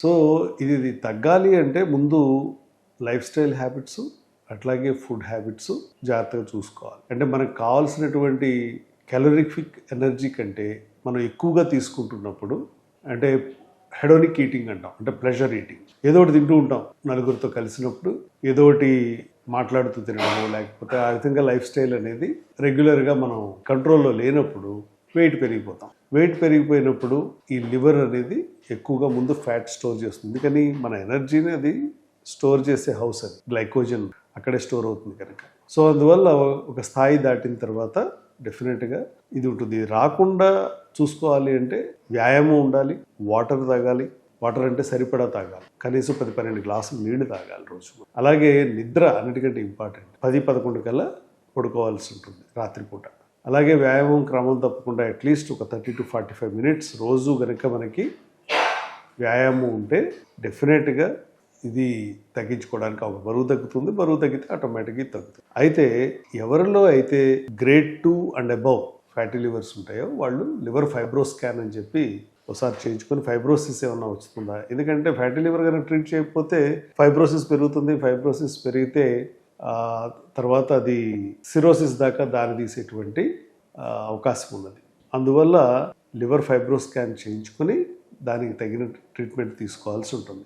So ఇది తగ్గాలి అంటే ముందు లైఫ్ స్టైల్ హ్యాబిట్స్ అట్లాగే ఫుడ్ హ్యాబిట్స్ జాగ్రత్తగా చూసుకోవాలి. అంటే మనకు కావాల్సినటువంటి క్యాలరిఫిక్ ఎనర్జీ కంటే మనం ఎక్కువగా తీసుకుంటున్నప్పుడు, అంటే హెడోనిక్ ఈటింగ్ అంటాం, అంటే ప్లెజర్ ఈటింగ్, ఏదో ఒకటి తింటూ ఉంటాం నలుగురితో కలిసినప్పుడు, ఏదో ఒకటి మాట్లాడుతూ తినడము, లేకపోతే ఆ విధంగా లైఫ్ స్టైల్ అనేది రెగ్యులర్గా మనం కంట్రోల్లో లేనప్పుడు వెయిట్ పెరిగిపోతాం. వెయిట్ పెరిగిపోయినప్పుడు ఈ లివర్ అనేది ఎక్కువగా ముందు ఫ్యాట్ స్టోర్ చేస్తుంది. కానీ మన ఎనర్జీని అది స్టోర్ చేసే హౌస్, అది గ్లైకోజన్ అక్కడే స్టోర్ అవుతుంది కనుక. సో అందువల్ల ఒక స్థాయి దాటిన తర్వాత డెఫినెట్గా ఇది ఉంటుంది. ఇది రాకుండా చూసుకోవాలి అంటే వ్యాయామం ఉండాలి, వాటర్ తాగాలి. వాటర్ అంటే సరిపడా తాగాలి, కనీసం 10-12 గ్లాసులు నీళ్లు తాగాలి రోజు. అలాగే నిద్ర అన్నిటికంటే ఇంపార్టెంట్. 10-11 కల్లా పడుకోవాల్సి ఉంటుంది రాత్రిపూట. అలాగే వ్యాయామం క్రమం తప్పకుండా అట్లీస్ట్ ఒక 30-45 మినిట్స్ రోజు కనుక మనకి వ్యాయామం ఉంటే డెఫినెట్గా ఇది తగ్గించుకోవడానికి ఒక బరువు తగ్గుతుంది. బరువు తగ్గితే ఆటోమేటిక్గా తగ్గుతుంది. అయితే ఎవరిలో అయితే grade 2 and above fatty levers ఉంటాయో వాళ్ళు లివర్ ఫైబ్రో స్కాన్ అని చెప్పి ఒకసారి చేయించుకొని ఫైబ్రోసిస్ ఏమన్నా వస్తుందా, ఎందుకంటే ఫ్యాటీ లివర్ కనుక ట్రీట్ చేయకపోతే ఫైబ్రోసిస్ పెరుగుతుంది. ఫైబ్రోసిస్ పెరిగితే తర్వాత అది సిరోసిస్ దాకా దారి తీసేటువంటి అవకాశం ఉన్నది. అందువల్ల లివర్ ఫైబ్రో స్కాన్ చేయించుకొని దానికి తగిన ట్రీట్మెంట్ తీసుకోవాల్సి ఉంటుంది.